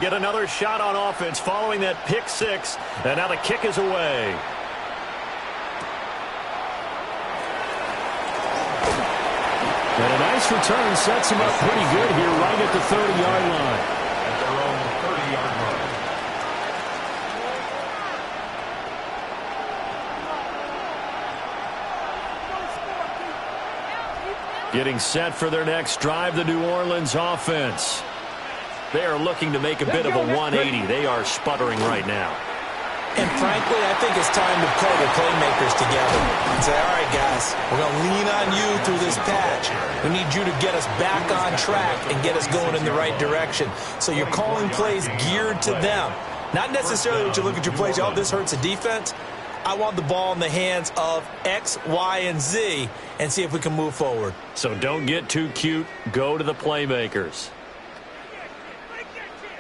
Get another shot on offense following that pick six, and now the kick is away. And a nice return sets him up pretty good here right at the 30-yard line. At their own 30-yard line. Getting set for their next drive, the New Orleans offense. They are looking to make a bit of a 180. They are sputtering right now. And frankly, I think it's time to pull the playmakers together and say, all right, guys, we're going to lean on you through this patch. We need you to get us back on track and get us going in the right direction. So you're calling plays geared to them. Not necessarily that you look at your plays, oh, this hurts the defense. I want the ball in the hands of X, Y, and Z and see if we can move forward. So don't get too cute. Go to the playmakers.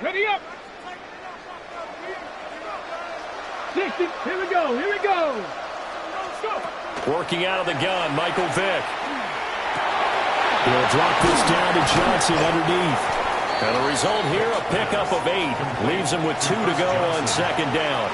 Ready up. 60. Here we go. Here we go. Working out of the gun, Michael Vick. He'll drop this down to Johnson underneath. And the result here, a pickup of 8. Leaves him with 2 to go on second down.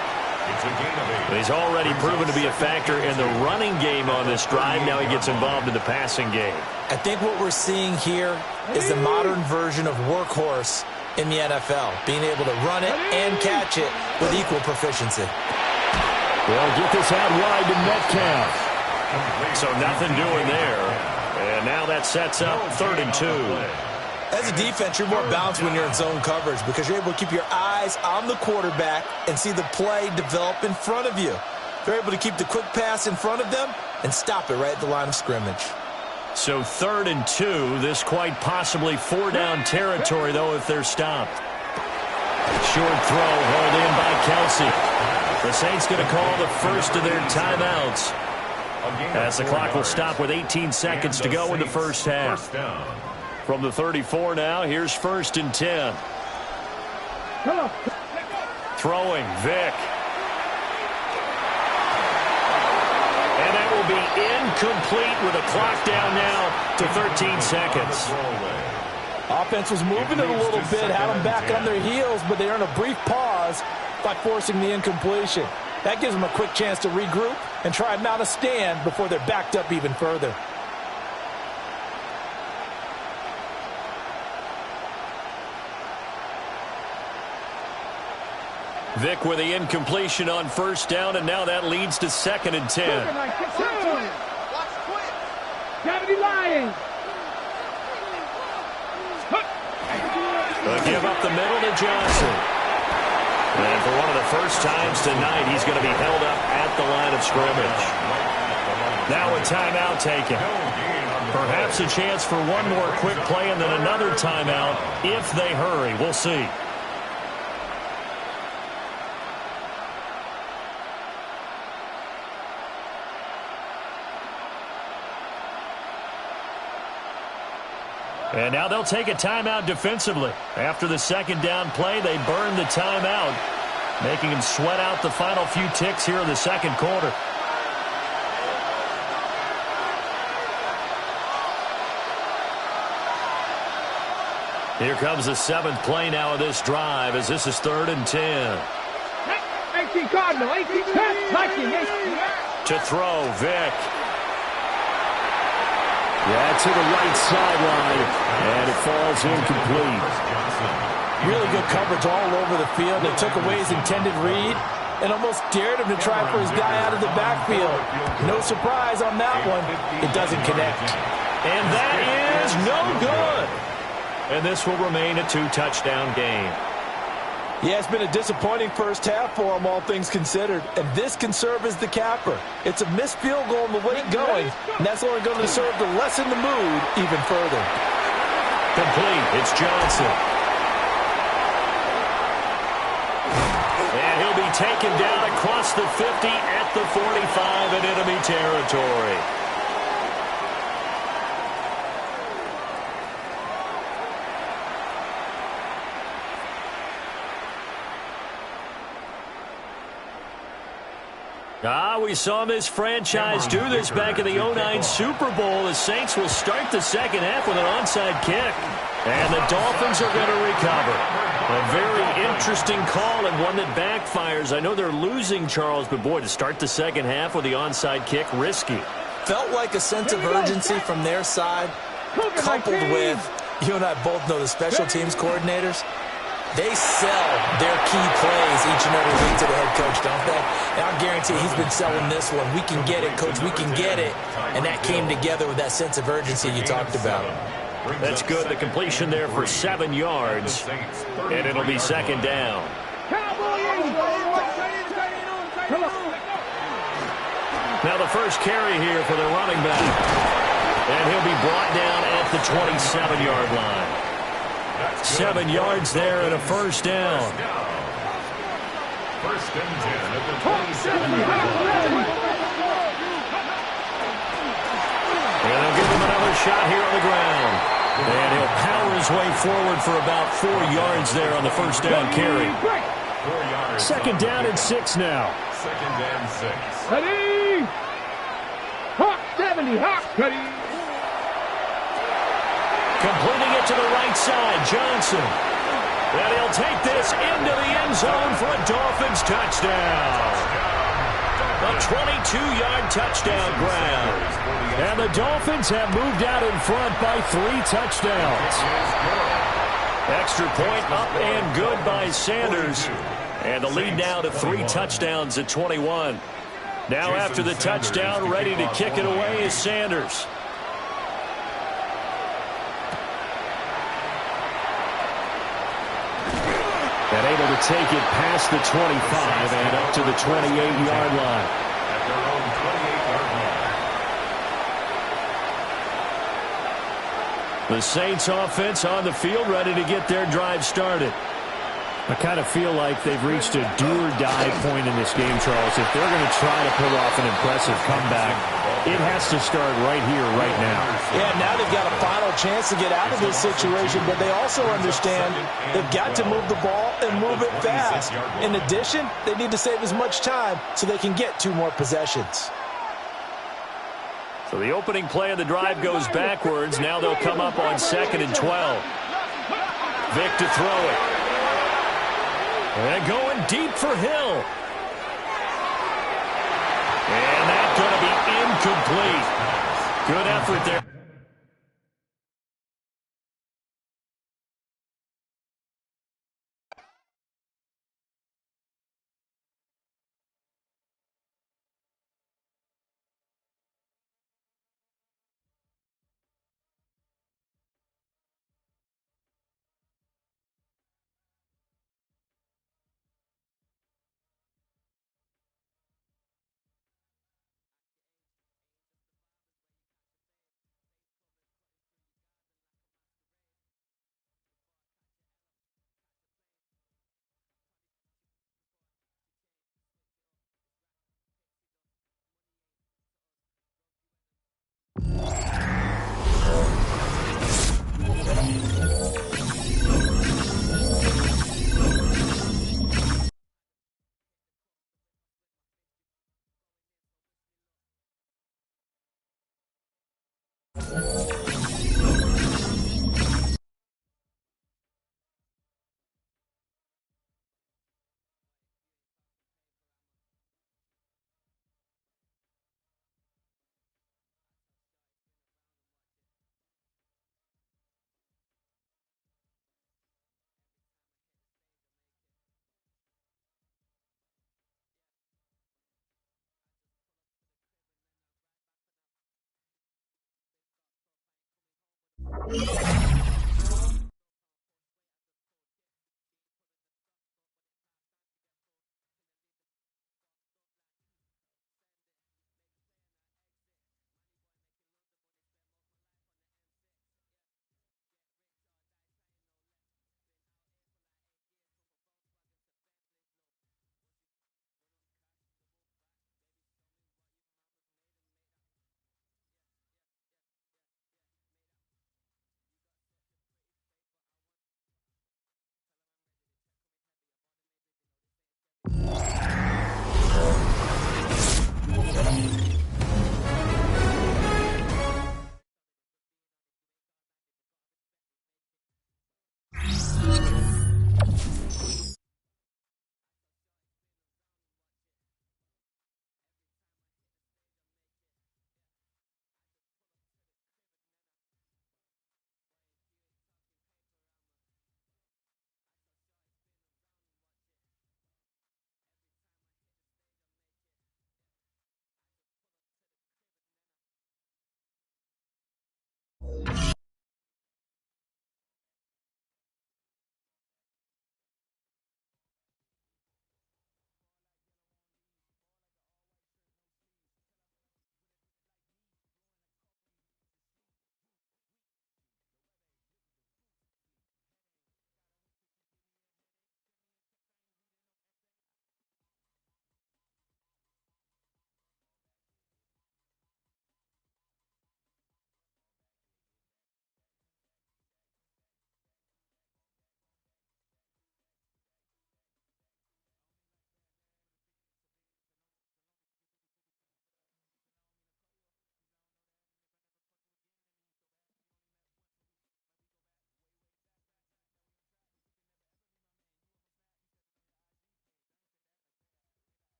He's already proven to be a factor in the running game on this drive. Now he gets involved in the passing game. I think what we're seeing here is the modern version of workhorse in the NFL, being able to run it and catch it with equal proficiency. They'll get this out wide to Metcalf. So nothing doing there. And now that sets up 3rd and 2. As a defense, you're more balanced when you're in zone coverage because you're able to keep your eyes on the quarterback and see the play develop in front of you. They're able to keep the quick pass in front of them and stop it right at the line of scrimmage. So 3rd and 2, this quite possibly 4-down territory, though, if they're stopped. Short throw hauled in by Kelsey. The Saints going to call the first of their timeouts as the clock will stop with 18 seconds to go in the first half. From the 34 now, here's 1st and 10. Throwing, Vick. And that will be incomplete with a clock down now to 13 seconds. Offense was moving it a little bit, had them back on their heels, but they earned a brief pause by forcing the incompletion. That gives them a quick chance to regroup and try and mount a stand before they're backed up even further. Vick with the incompletion on 1st down, and now that leads to 2nd and 10. Gravity lying. They'll give up the middle to Johnson. And for one of the first times tonight, he's going to be held up at the line of scrimmage. Now a timeout taken. Perhaps a chance for one more quick play and then another timeout if they hurry. We'll see. And now they'll take a timeout defensively. After the 2nd down play, they burn the timeout, making them sweat out the final few ticks here in the 2nd quarter. Here comes the 7th play now of this drive as this is 3rd and 10. 18 Cardinal, 18 To throw, Vick. Yeah, to the right sideline, and it falls incomplete. Really good coverage all over the field. They took away his intended read and almost dared him to try for his guy out of the backfield. No surprise on that one. It doesn't connect. And that is no good. And this will remain a 2-touchdown game. Yeah, it's been a disappointing first half for him, all things considered. And this can serve as the capper. It's a missed field goal in the late going, and that's only going to serve to lessen the mood even further. Complete. It's Johnson. And he'll be taken down across the 50 at the 45 in enemy territory. We saw this franchise do this back in the 09 Super Bowl. The Saints will start the 2nd half with an onside kick. And the Dolphins are going to recover. A very interesting call and one that backfires. I know they're losing, Charles, but boy, to start the second half with the onside kick, risky. Felt like a sense of urgency from their side, coupled with, you and I both know the special teams coordinators, they sell their key plays each and every week to the head coach, don't they? And I guarantee he's been selling this one. We can get it, coach, we can get it. And that came together with that sense of urgency you talked about. That's good. The completion there for 7 yards. And it'll be second down. Now the first carry here for the running back. And he'll be brought down at the 27-yard line. 7 yards there and a first down. First and 10 at the 27-yard line. And they'll give him another shot here on the ground. And he'll power his way forward for about 4 yards there on the first down carry. 4 yards. Second down and 6 now. Second and 6. Ready? Hawk 70, Hawk, ready. Completing it to the right side, Johnson. And he'll take this into the end zone for a Dolphins touchdown. A 22-yard touchdown grab. And the Dolphins have moved out in front by 3 touchdowns. Extra point up and good by Sanders. And the lead now to 3 touchdowns at 21. Now after the touchdown, ready to kick it away is Sanders. And able to take it past the 25 and up to the 28-yard line. At their own 28-yard line. The Saints offense on the field, ready to get their drive started. I kind of feel like they've reached a do-or-die point in this game, Charles. If they're going to try to pull off an impressive comeback, it has to start right here, right now. Yeah, now they've got a final chance to get out of this situation, but they also understand they've got to move the ball and move it fast. In addition, they need to save as much time so they can get 2 more possessions. So the opening play of the drive goes backwards. Now they'll come up on 2nd and 12. Vic to throw it. And going deep for Hill. And that's going to be incomplete. Good effort there.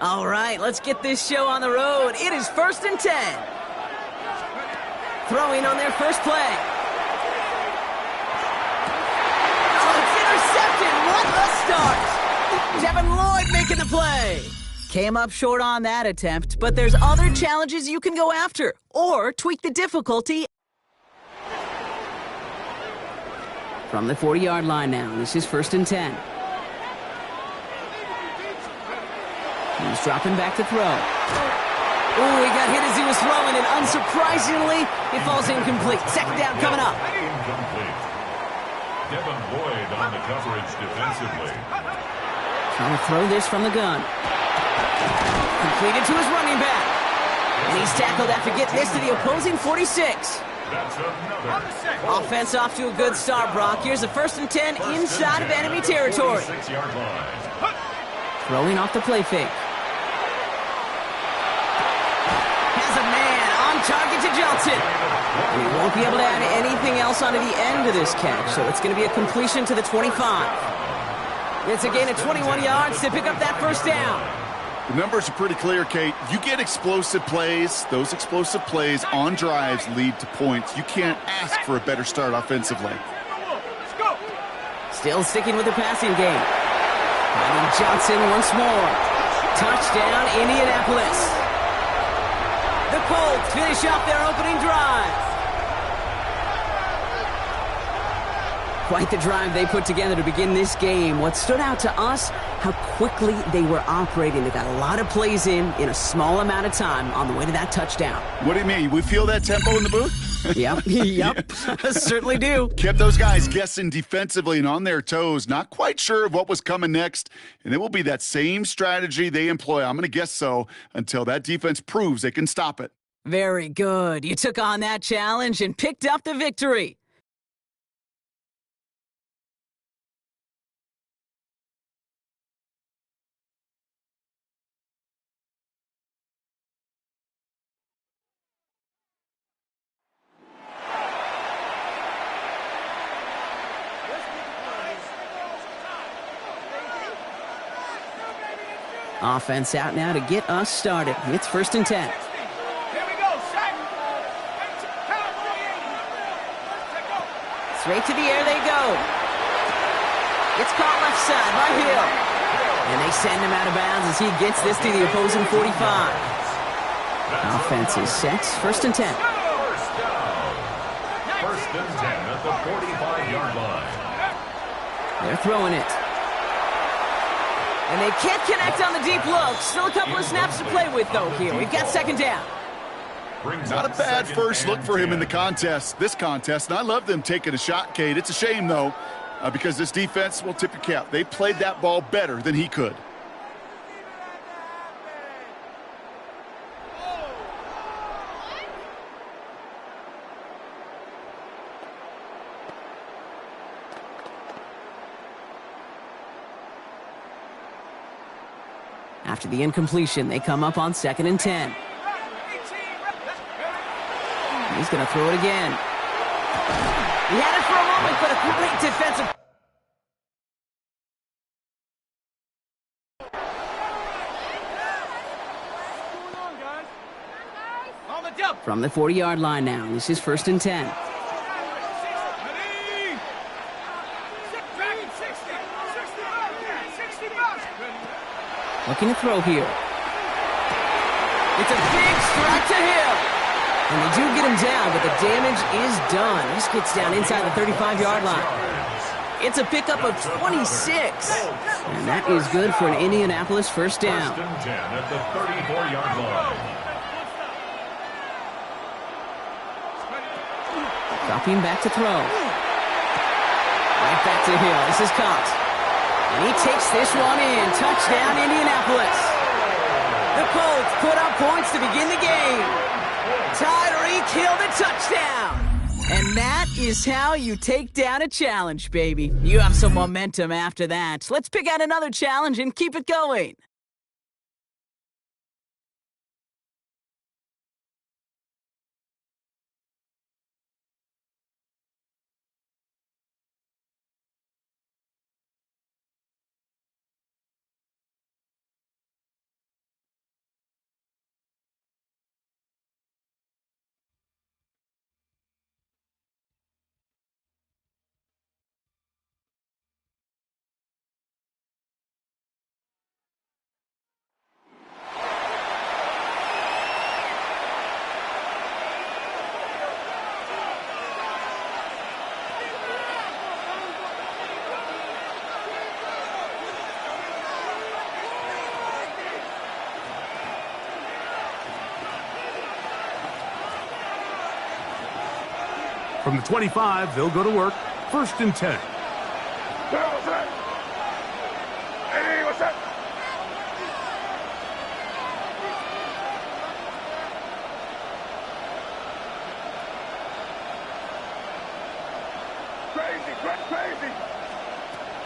All right, let's get this show on the road. It is 1st and 10. Throwing on their first play. Oh, it's intercepted. What a start. Devin Lloyd making the play. Came up short on that attempt, but there's other challenges you can go after or tweak the difficulty. From the 40-yard line now, this is 1st and 10. He's dropping back to throw. Oh, he got hit as he was throwing, and unsurprisingly, it falls incomplete. Second down coming up. Incomplete. Devin Lloyd on the coverage defensively. Trying to throw this from the gun. Completed to his running back. And he's tackled after getting this to the opposing 46. That's another. Offense off to a good start, Brock. Here's a 1st and 10 inside of enemy territory. 6-yard line. Throwing off the play fake. Has a man on target to Johnson. And he won't be able to add anything else onto the end of this catch, so it's going to be a completion to the 25. It's a gain of 21 yards to pick up that first down. The numbers are pretty clear, Kate. You get explosive plays. Those explosive plays on drives lead to points. You can't ask for a better start offensively. Still sticking with the passing game. Finding Johnson once more. Touchdown, Indianapolis. The Colts finish off their opening drive. Quite the drive they put together to begin this game. What stood out to us, how quickly they were operating. They got a lot of plays in a small amount of time on the way to that touchdown. What do you mean? We feel that tempo in the booth? Yep. Certainly do. Kept those guys guessing defensively and on their toes, not quite sure of what was coming next. And it will be that same strategy they employ, I'm going to guess so, until that defense proves they can stop it. Very good. You took on that challenge and picked up the victory. Offense out now to get us started. It's 1st and 10. Here we go, set. Straight to the air they go. It's caught left side by Hill. And they send him out of bounds as he gets this to the opposing 45. Offense is set. 1st and 10. First down. 1st and 10 at the 45-yard line. They're throwing it. And they can't connect on the deep look. Still a couple of snaps to play with, though, here. We've got 2nd down. Not a bad first look for him in the contest, this contest. And I love them taking a shot, Kate. It's a shame, though, because this defense will tip your cap. They played that ball better than he could. After the incompletion, they come up on 2nd and 10. He's going to throw it again. He had it for a moment, but a great defensive. From the 40-yard line now, this is 1st and 10. Looking to throw here. It's a big strike to Hill. And they do get him down, but the damage is done. This gets down inside the 35-yard line. It's a pickup of 26. And that is good for an Indianapolis first down. 1st and 10 at the 34-yard line. Dropping back to throw. Right back to Hill. This is caught. And he takes this one in. Touchdown, Indianapolis. The Colts put up points to begin the game. Tyreek Hill the touchdown. And that is how you take down a challenge, baby. You have some momentum after that. Let's pick out another challenge and keep it going. From the 25, they'll go to work. 1st and 10.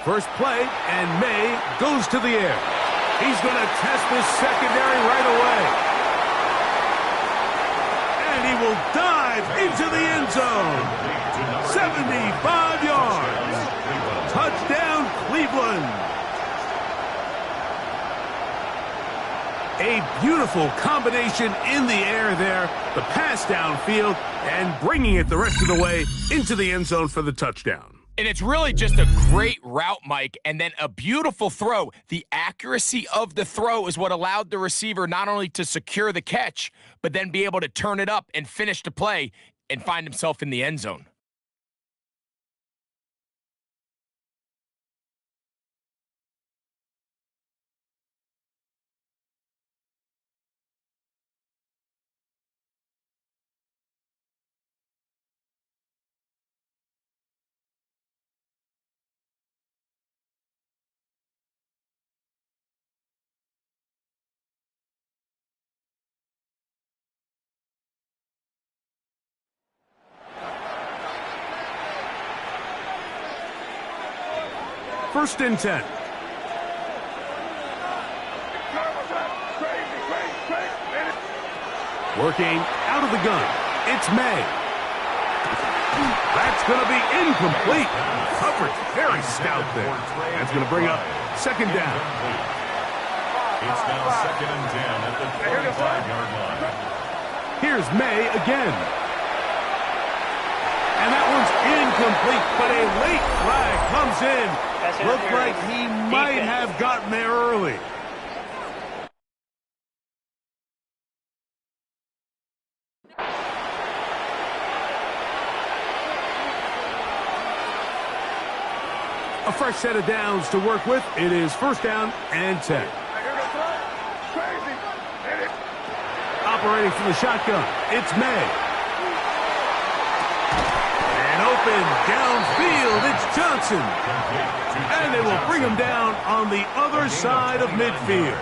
First play, and May goes to the air. He's going to test this secondary right away. And he will dive into the end zone. 75 yards. Touchdown, Cleveland. A beautiful combination in the air there. The pass downfield and bringing it the rest of the way into the end zone for the touchdown. And it's really just a great route, Mike, and then a beautiful throw. The accuracy of the throw is what allowed the receiver not only to secure the catch, but then be able to turn it up and finish the play and find himself in the end zone. First and 10. Working out of the gun. It's May. That's going to be incomplete. Coverage very stout there. That's going to bring up 2nd down. It's now 2nd and 10 at the 45-yard line. Here's May again. And that one's incomplete, but a late flag comes in. Looked like he might have gotten there early. A fresh set of downs to work with. It is 1st down and 10. Operating from the shotgun, it's May. Open downfield, it's Johnson. And they will bring him down on the other side of midfield.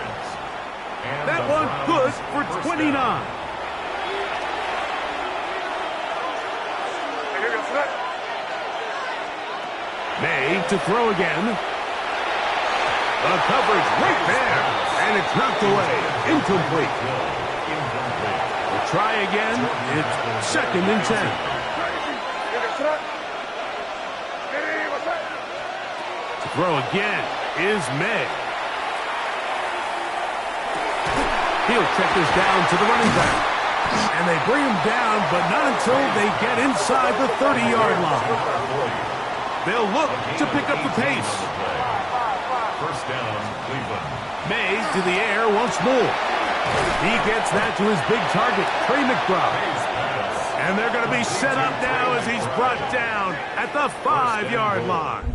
That one good for 29. May to throw again. The coverage right there. And it's knocked away. Incomplete. We'll try again. It's 2nd and 10. To throw again is May. He'll check this down to the running back. And they bring him down, but not until they get inside the 30-yard line. They'll look to pick up the pace. 1st down, Cleveland. May to the air once more. He gets that to his big target, Trey McBride. And they're going to be set up now as he's brought down at the 5-yard line.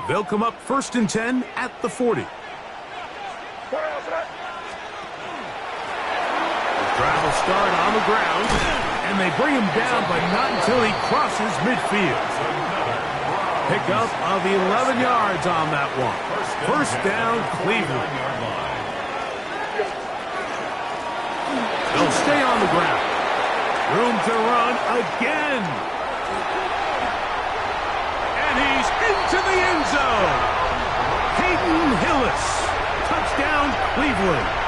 They'll come up 1st and 10 at the 40. Travel start on the ground, and they bring him down, but not until he crosses midfield. Pickup of 11 yards on that one. First down, Cleveland. They'll stay on the ground. Room to run again. And he's into the end zone. Hayden Hillis. Touchdown, Cleveland.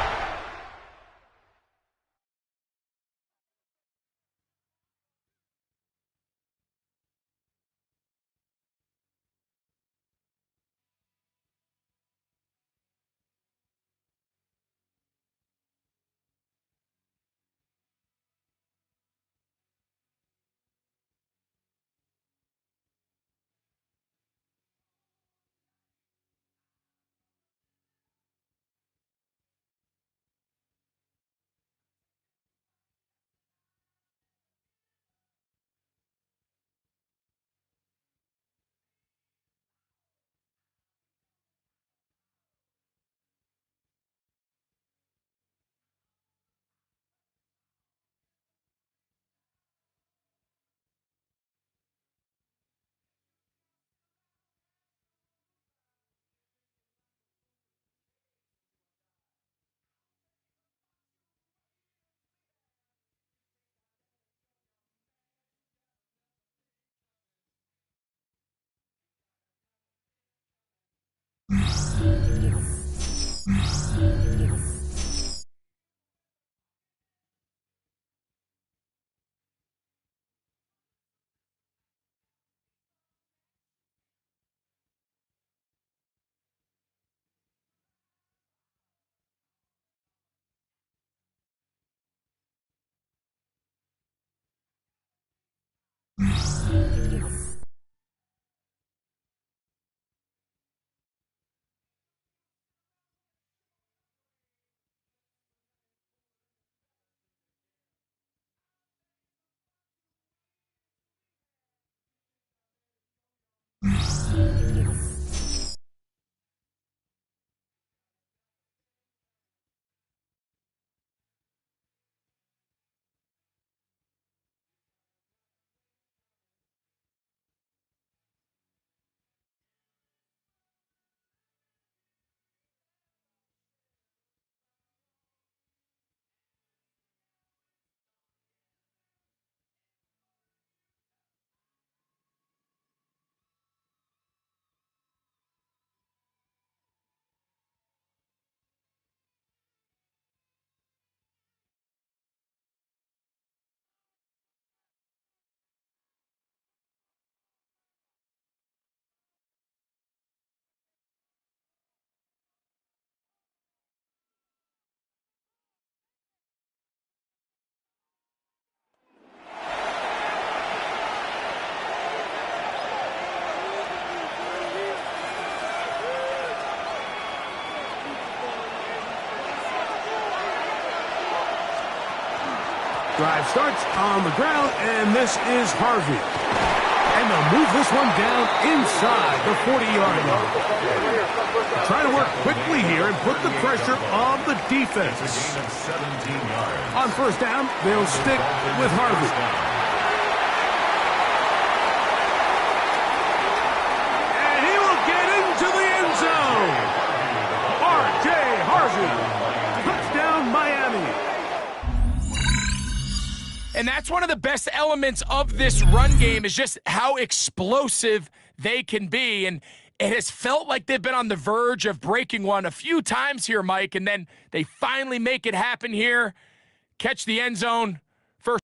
Drive starts on the ground, and this is Harvey. And they'll move this one down inside the 40-yard line. Trying to work quickly here and put the pressure on the defense. On first down, they'll stick with Harvey. And he will get into the end zone. R.J. Harvey. Touchdown, Miami. And that's one of the best elements of this run game is just how explosive they can be. And it has felt like they've been on the verge of breaking one a few times here, Mike, and then they finally make it happen here, catch the end zone. First.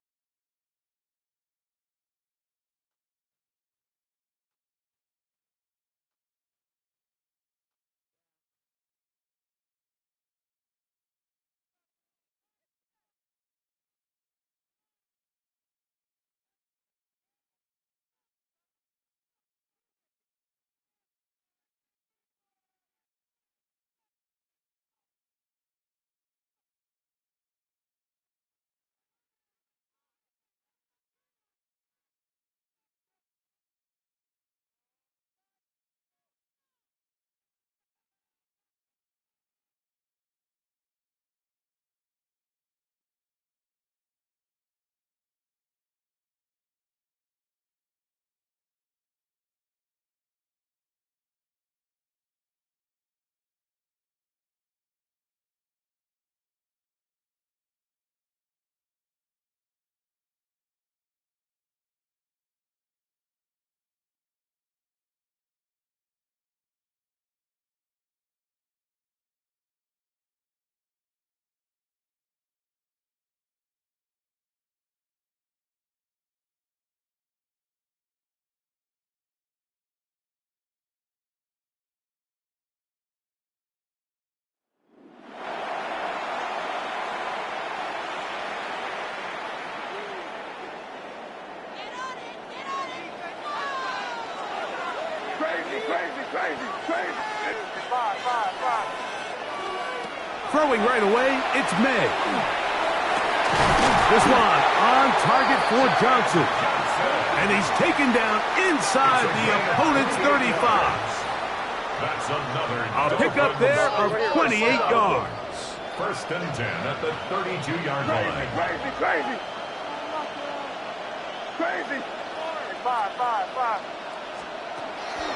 Throwing right away, it's May. This one on target for Johnson. And he's taken down inside the opponent's 35. That's another A pickup there of 28 yards. First and 10 at the 32-yard line. Crazy.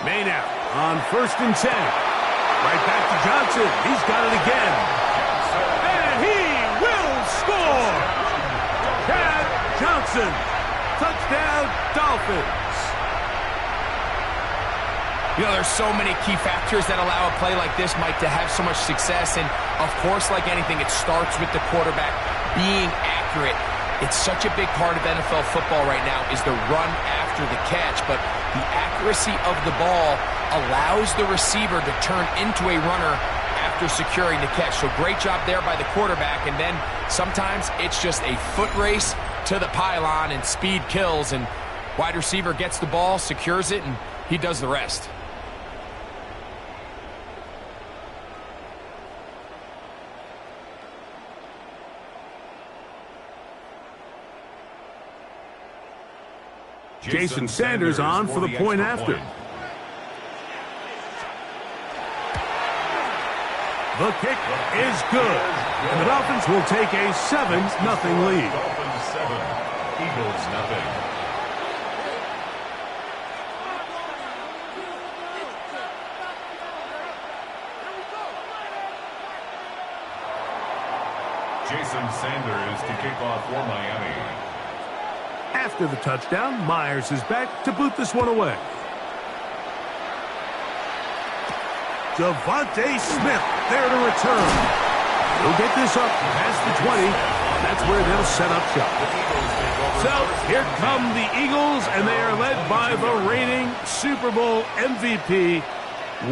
May now on first and 10. Right back to Johnson. He's got it again. And he will score. Chad Johnson. Touchdown, Dolphins. You know, there's so many key factors that allow a play like this, Mike, to have so much success. And, of course, like anything, it starts with the quarterback being accurate. It's such a big part of NFL football right now is the run after the catch. But the accuracy of the ball allows the receiver to turn into a runner after securing the catch. So great job there by the quarterback. And then sometimes it's just a foot race to the pylon and speed kills. And wide receiver gets the ball, secures it, and he does the rest. Jason Sanders on for the point after. The kick is good. And the Dolphins will take a 7-0 lead. Dolphins 7, Eagles nothing. Jason Sanders to kick off for Miami. After the touchdown, Myers is back to boot this one away. Devontae Smith there to return. He'll get this up past the 20. That's where they'll set up shop. So here come the Eagles, and they are led by the reigning Super Bowl MVP.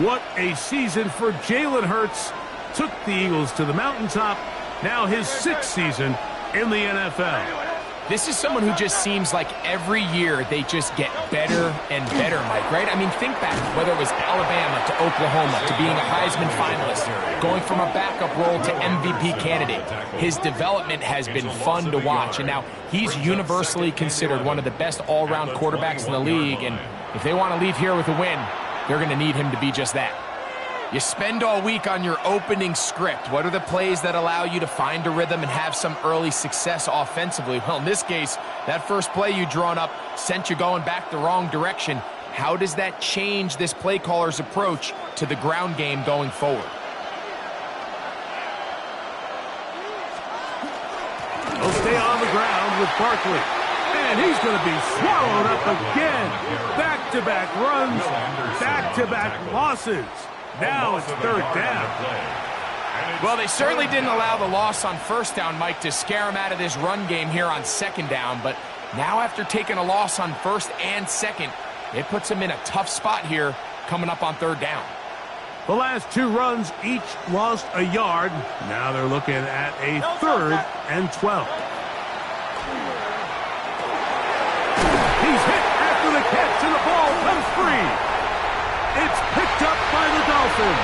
What a season for Jalen Hurts. Took the Eagles to the mountaintop. Now his 6th season in the NFL. This is someone who just seems like every year they just get better and better, Mike, right? I mean, think back, whether it was Alabama to Oklahoma to being a Heisman finalist, going from a backup role to MVP candidate. His development has been fun to watch, and now he's universally considered one of the best all-around quarterbacks in the league, and if they want to leave here with a win, they're going to need him to be just that. You spend all week on your opening script. What are the plays that allow you to find a rhythm and have some early success offensively? Well, in this case, that first play you drawn up sent you going back the wrong direction. How does that change this play caller's approach to the ground game going forward? He'll stay on the ground with Barkley. And he's going to be swallowed up again. Back-to-back runs, back-to-back losses. Now it's third down. Well, they certainly didn't allow the loss on first down, Mike, to scare him out of this run game here on second down. But now after taking a loss on first and second, it puts him in a tough spot here coming up on third down. The last 2 runs each lost a yard. Now they're looking at a 3rd and 12. He's hit after the catch and the ball comes free. It's picked up by the Dolphins.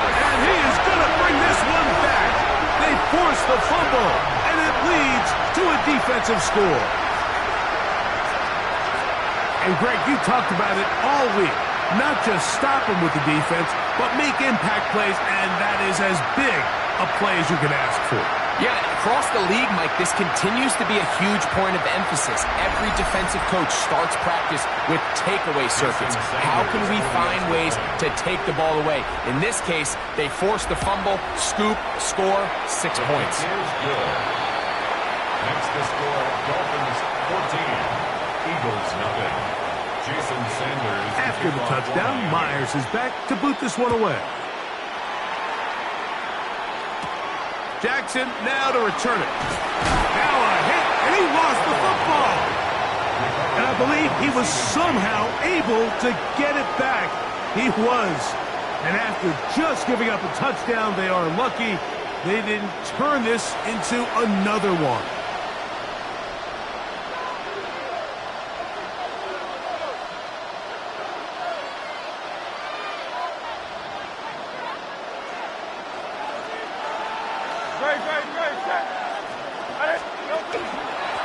And he is going to bring this one back. They force the fumble, and it leads to a defensive score. And, Greg, you talked about it all week. Not just stop him with the defense, but make impact plays, and that is as big a play as you can ask for. Yeah, across the league, Mike, this continues to be a huge point of emphasis. Every defensive coach starts practice with takeaway circuits. How can we find ways to take the ball away? In this case, they force the fumble, scoop, score, 6 points. Next to score, Dolphins 14, Eagles nothing. Jason Sanders. After the touchdown, Myers is back to boot this one away. Jackson now to return it. Now a hit, and he lost the football. And I believe he was somehow able to get it back. He was. And after just giving up a touchdown, they are lucky they didn't turn this into another one.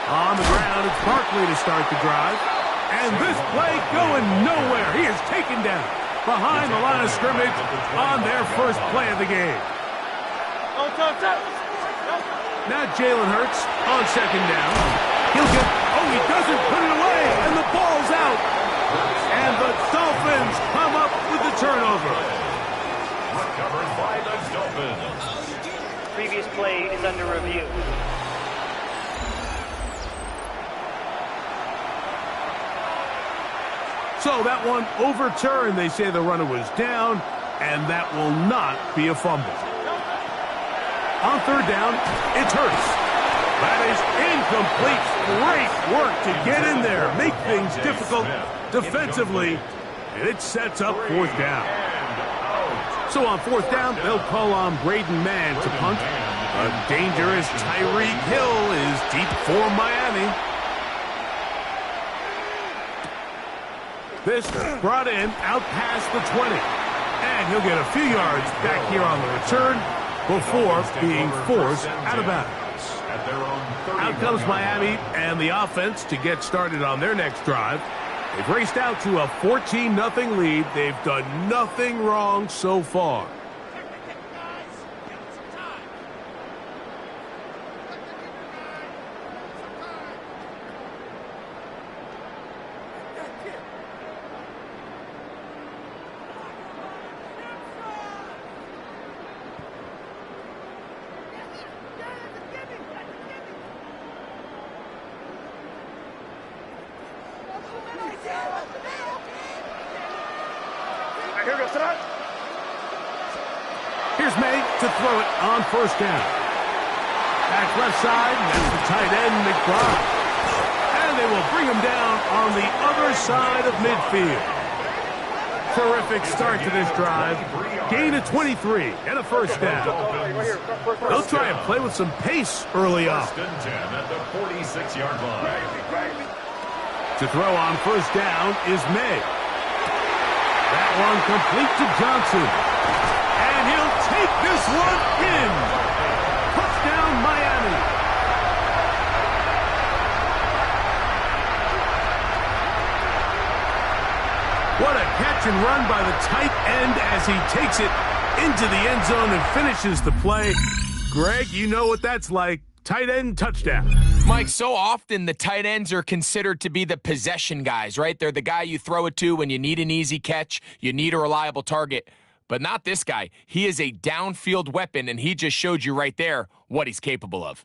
On the ground, it's Barkley to start the drive. And this play going nowhere. He is taken down behind the line of scrimmage on their first play of the game. Now Jalen Hurts on second down. He doesn't put it away, and the ball's out. And the Dolphins come up with the turnover. Recovered by the Dolphins. Previous play is under review. So that one overturned. They say the runner was down, and that will not be a fumble. On third down, it's Hurts. That is incomplete. Great work to get in there, make things difficult defensively, and it sets up fourth down. So on fourth down, they'll call on Braden Mann to punt. A dangerous Tyreek Hill is deep for Miami. This brought in out past the 20. And he'll get a few yards back here on the return before being forced out of bounds. Out comes Miami and the offense to get started on their next drive. They've raced out to a 14-0 lead. They've done nothing wrong so far. Here's May to throw it on first down. Back left side, and that's the tight end, McBride. And they will bring him down on the other side of midfield. Terrific start to this drive. Gain of 23 and a first down. They'll try and play with some pace early on. First and 10 at the 46-yard line. To throw on first down is May. That one complete to Johnson. And he'll take this one in. Touchdown, Miami. What a catch and run by the tight end as he takes it into the end zone and finishes the play. Greg, you know what that's like. Tight end touchdown. Mike, so often the tight ends are considered to be the possession guys, right? They're the guy you throw it to when you need an easy catch, you need a reliable target. But not this guy. He is a downfield weapon, and he just showed you right there what he's capable of.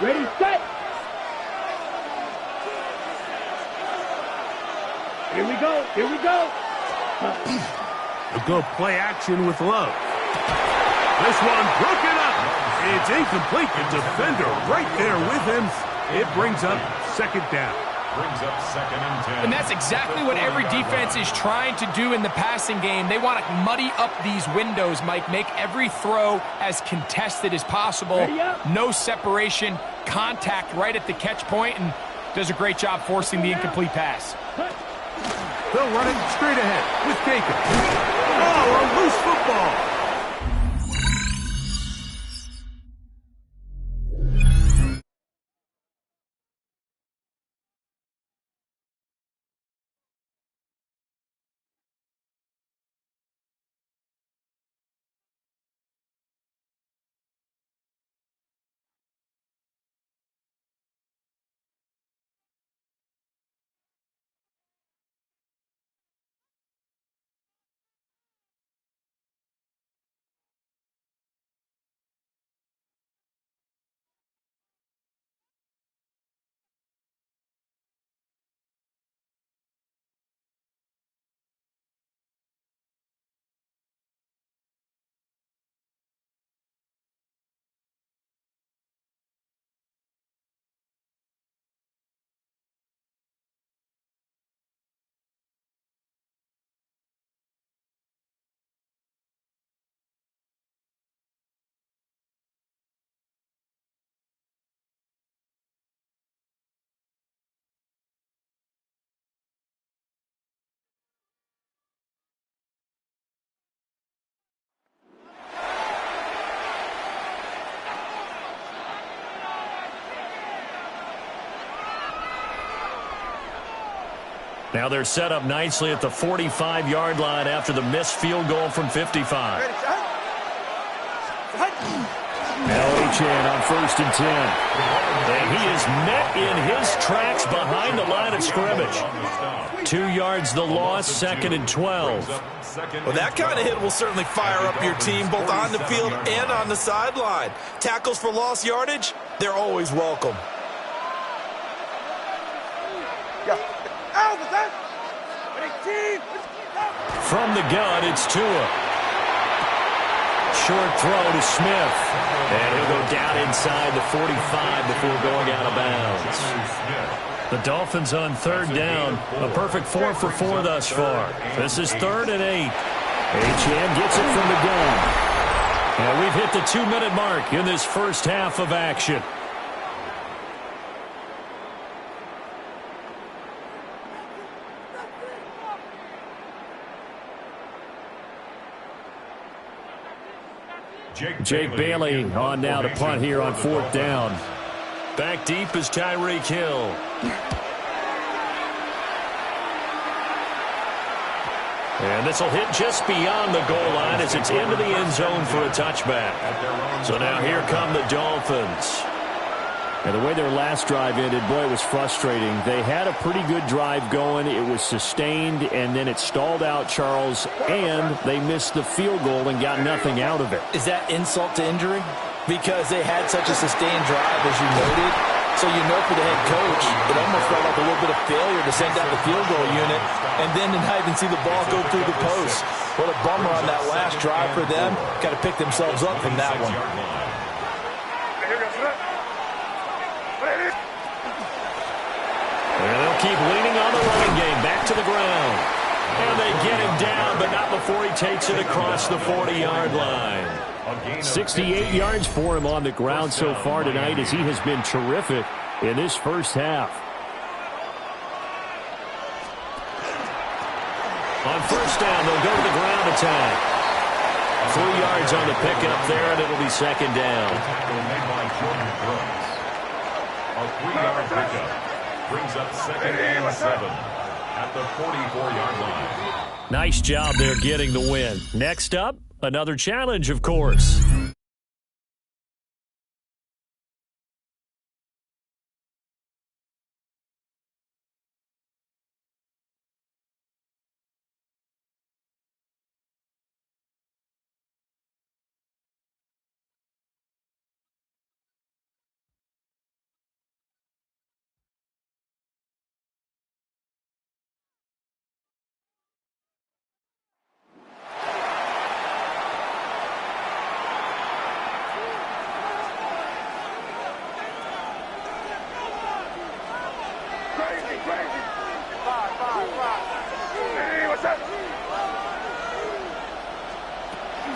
Ready, set. Here we go. Here we go. They'll go play action with Love. This one broken up. It's incomplete. The defender right there with him. It brings up second down. Brings up 2nd and 10. And that's exactly what every defense is trying to do in the passing game. They want to muddy up these windows, Mike, make every throw as contested as possible. No separation, contact right at the catch point, and does a great job forcing the incomplete pass. They'll run it straight ahead with Jacobs. Oh, a loose football. Now they're set up nicely at the 45-yard line after the missed field goal from 55. Now Achane on 1st and 10. And he is met in his tracks behind the line of scrimmage. 2 yards the loss, 2nd and 12. Well, that kind of hit will certainly fire up your team both on the field and on the sideline. Tackles for lost yardage, they're always welcome. From the gun, it's Tua. Short throw to Smith. And he'll go down inside the 45 before going out of bounds. The Dolphins on 3rd down. A perfect 4 for 4 thus far. This is 3rd and 8. Achane gets it from the gun. And we've hit the 2-minute mark in this first half of action. Jake Bailey on now to punt here on 4th down. Back deep is Tyreek Hill. And this will hit just beyond the goal line as it's into the end zone for a touchback. So now here come the Dolphins. And the way their last drive ended, boy, it was frustrating. They had a pretty good drive going. It was sustained, and then it stalled out, Charles, and they missed the field goal and got nothing out of it. Is that insult to injury? Because they had such a sustained drive, as you noted. So you know for the head coach, it almost felt like a little bit of failure to send out the field goal unit and then to not even see the ball go through the post. What a bummer on that last drive for them. Got to pick themselves up from that one. And they'll keep leaning on the running game. Back to the ground. And they get him down, but not before he takes it across the 40-yard line. 68 yards for him on the ground so far tonight as he has been terrific in this first half. On 1st down, they'll go to the ground attack. 3 yards on the pickup there, and it'll be 2nd down. A 3-yard pickup brings up 2nd and 7 at the 44-yard line. Nice job there getting the win. Next up, another challenge, of course.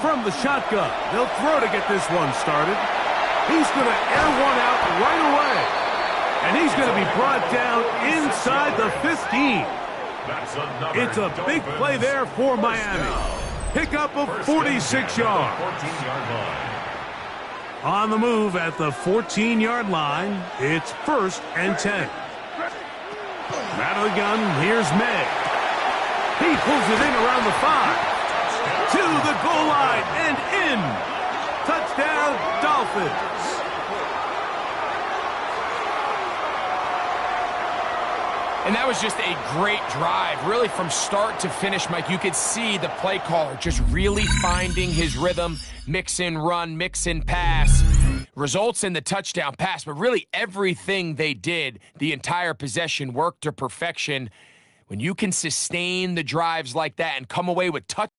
From the shotgun, they'll throw to get this one started. He's going to air one out right away. And he's going to be brought down inside the 15. It's a big play there for Miami. Pickup of 46 yards. On the move at the 14-yard line, it's 1st and 10. Out of the gun, here's May. He pulls it in around the 5. To the goal line and in. Touchdown, Dolphins. And that was just a great drive, really from start to finish, Mike. You could see the play caller just really finding his rhythm, mix in run, mix in pass. Results in the touchdown pass, but really everything they did, the entire possession, worked to perfection. When you can sustain the drives like that and come away with touchdowns,